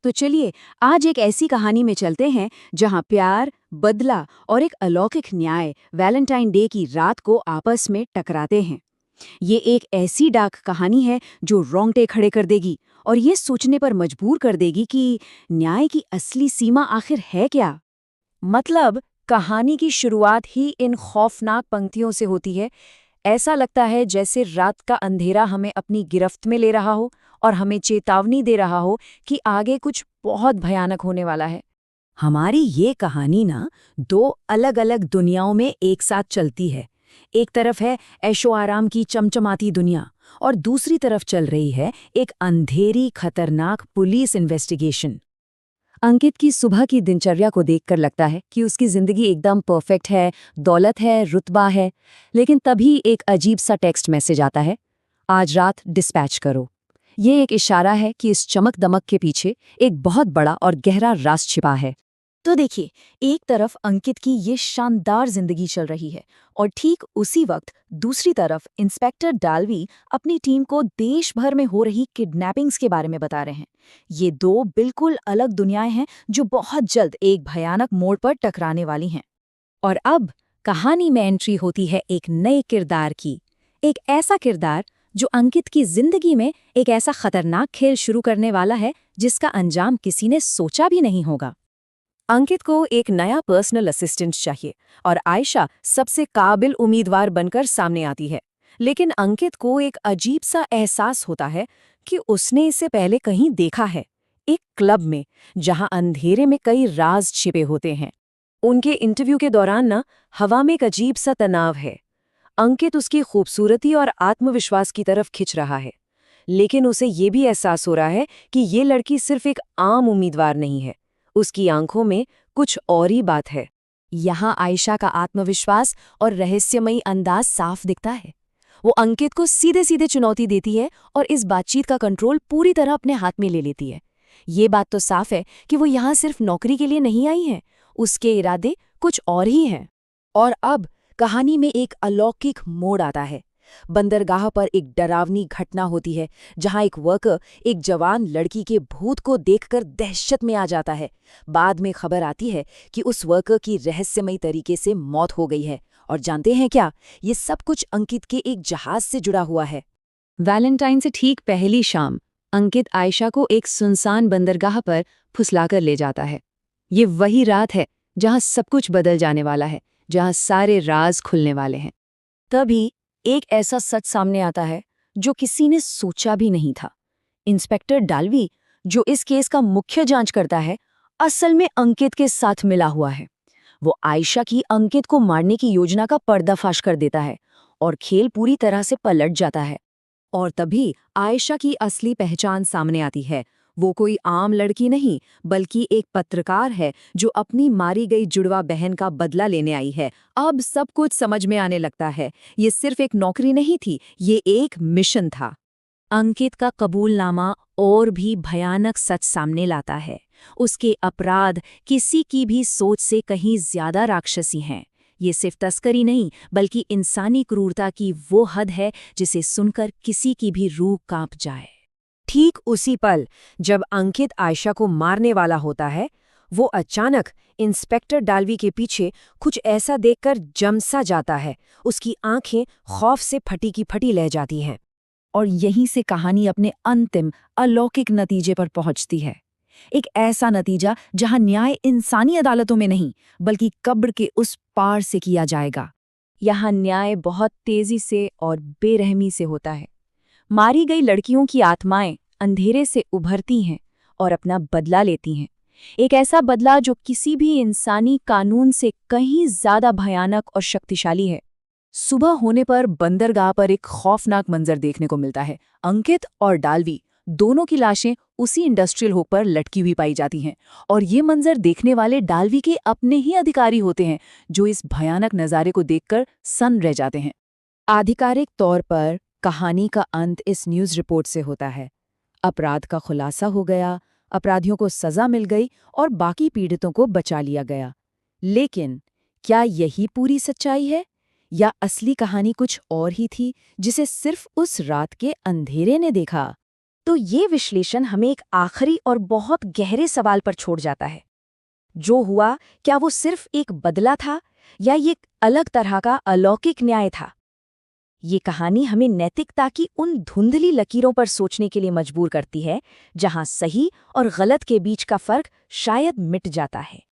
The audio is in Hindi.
तो चलिए आज एक ऐसी कहानी में चलते हैं जहां प्यार, बदला और एक अलौकिक न्याय वैलेंटाइन डे की रात को आपस में टकराते हैं। ये एक ऐसी डार्क कहानी है जो रोंगटे खड़े कर देगी और ये सोचने पर मजबूर कर देगी कि न्याय की असली सीमा आखिर है क्या। मतलब कहानी की शुरुआत ही इन खौफनाक पंक्तियों से होती है। ऐसा लगता है जैसे रात का अंधेरा हमें अपनी गिरफ्त में ले रहा हो और हमें चेतावनी दे रहा हो कि आगे कुछ बहुत भयानक होने वाला है। हमारी ये कहानी ना दो अलग अलग दुनियाओं में एक साथ चलती है। एक तरफ है ऐशो आराम की चमचमाती दुनिया और दूसरी तरफ चल रही है एक अंधेरी खतरनाक पुलिस इन्वेस्टिगेशन। अंकित की सुबह की दिनचर्या को देखकर लगता है कि उसकी जिंदगी एकदम परफेक्ट है, दौलत है, रुतबा है। लेकिन तभी एक अजीब सा टेक्स्ट मैसेज आता है, आज रात डिस्पैच करो। ये एक इशारा है कि इस चमक दमक के पीछे एक बहुत बड़ा और गहरा राज छिपा है। तो देखिए, एक तरफ अंकित की ये शानदार जिंदगी चल रही है और ठीक उसी वक्त दूसरी तरफ इंस्पेक्टर डालवी अपनी टीम को देश भर में हो रही किडनैपिंग्स के बारे में बता रहे हैं। ये दो बिल्कुल अलग दुनियाएं हैं जो बहुत जल्द एक भयानक मोड़ पर टकराने वाली हैं। और अब कहानी में एंट्री होती है एक नए किरदार की। एक ऐसा किरदार जो अंकित की जिंदगी में एक ऐसा खतरनाक खेल शुरू करने वाला है जिसका अंजाम किसी ने सोचा भी नहीं होगा। अंकित को एक नया पर्सनल असिस्टेंट चाहिए और आयशा सबसे काबिल उम्मीदवार बनकर सामने आती है। लेकिन अंकित को एक अजीब सा एहसास होता है कि उसने इसे पहले कहीं देखा है, एक क्लब में जहां अंधेरे में कई राज छिपे होते हैं। उनके इंटरव्यू के दौरान ना हवा में एक अजीब सा तनाव है। अंकित उसकी खूबसूरती और आत्मविश्वास की तरफ खिंच रहा है, लेकिन उसे ये भी एहसास हो रहा है कि ये लड़की सिर्फ एक आम उम्मीदवार नहीं है, उसकी आंखों में कुछ और ही बात है। यहाँ आयशा का आत्मविश्वास और रहस्यमयी अंदाज साफ दिखता है। वो अंकित को सीधे सीधे चुनौती देती है और इस बातचीत का कंट्रोल पूरी तरह अपने हाथ में ले लेती है। ये बात तो साफ है कि वो यहाँ सिर्फ नौकरी के लिए नहीं आई है, उसके इरादे कुछ और ही हैं। और अब कहानी में एक अलौकिक मोड़ आता है। बंदरगाह पर एक डरावनी घटना होती है जहां एक वर्कर एक जवान लड़की के भूत को देखकर दहशत में आ जाता है। बाद में खबर आती है कि उस वर्कर की रहस्यमयी तरीके से मौत हो गई है। और जानते हैं क्या, ये सब कुछ अंकित के एक जहाज से जुड़ा हुआ है। वैलेंटाइन से ठीक पहली शाम अंकित आयशा को एक सुनसान बंदरगाह पर फुसलाकर ले जाता है। ये वही रात है जहां सब कुछ बदल जाने वाला है, जहां सारे राज खुलने वाले हैं। तभी एक ऐसा सच सामने आता है जो किसी ने सोचा भी नहीं था। इंस्पेक्टर डालवी, जो इस केस का मुख्य जांच करता है, असल में अंकित के साथ मिला हुआ है। वो आयशा की अंकित को मारने की योजना का पर्दाफाश कर देता है और खेल पूरी तरह से पलट जाता है। और तभी आयशा की असली पहचान सामने आती है। वो कोई आम लड़की नहीं, बल्कि एक पत्रकार है जो अपनी मारी गई जुड़वा बहन का बदला लेने आई है। अब सब कुछ समझ में आने लगता है। ये सिर्फ एक नौकरी नहीं थी, ये एक मिशन था। अंकित का कबूलनामा और भी भयानक सच सामने लाता है। उसके अपराध किसी की भी सोच से कहीं ज्यादा राक्षसी हैं। ये सिर्फ तस्करी नहीं, बल्कि इंसानी क्रूरता की वो हद है जिसे सुनकर किसी की भी रूह कांप जाए। ठीक उसी पल जब अंकित आयशा को मारने वाला होता है, वो अचानक इंस्पेक्टर डालवी के पीछे कुछ ऐसा देखकर जमसा जाता है। उसकी आंखें खौफ से फटी की फटी रह जाती हैं। और यहीं से कहानी अपने अंतिम अलौकिक नतीजे पर पहुंचती है। एक ऐसा नतीजा जहां न्याय इंसानी अदालतों में नहीं, बल्कि कब्र के उस पार से किया जाएगा। यहाँ न्याय बहुत तेजी से और बेरहमी से होता है। मारी गई लड़कियों की आत्माएं अंधेरे से उभरती हैं और अपना बदला लेती हैं। एक ऐसा बदला जो किसी भी इंसानी कानून से कहीं ज्यादा भयानक और शक्तिशाली है। सुबह होने पर बंदरगाह पर एक खौफनाक मंजर देखने को मिलता है। अंकित और डालवी दोनों की लाशें उसी इंडस्ट्रियल हुक पर लटकी हुई पाई जाती हैं। और ये मंजर देखने वाले डालवी के अपने ही अधिकारी होते हैं, जो इस भयानक नज़ारे को देखकर सन्न रह जाते हैं। आधिकारिक तौर पर कहानी का अंत इस न्यूज़ रिपोर्ट से होता है। अपराध का खुलासा हो गया, अपराधियों को सजा मिल गई और बाकी पीड़ितों को बचा लिया गया। लेकिन क्या यही पूरी सच्चाई है, या असली कहानी कुछ और ही थी जिसे सिर्फ उस रात के अंधेरे ने देखा? तो ये विश्लेषण हमें एक आखिरी और बहुत गहरे सवाल पर छोड़ जाता है। जो हुआ, क्या वो सिर्फ एक बदला था या ये एक अलग तरह का अलौकिक न्याय था? ये कहानी हमें नैतिकता की उन धुंधली लकीरों पर सोचने के लिए मजबूर करती है, जहां सही और गलत के बीच का फर्क शायद मिट जाता है।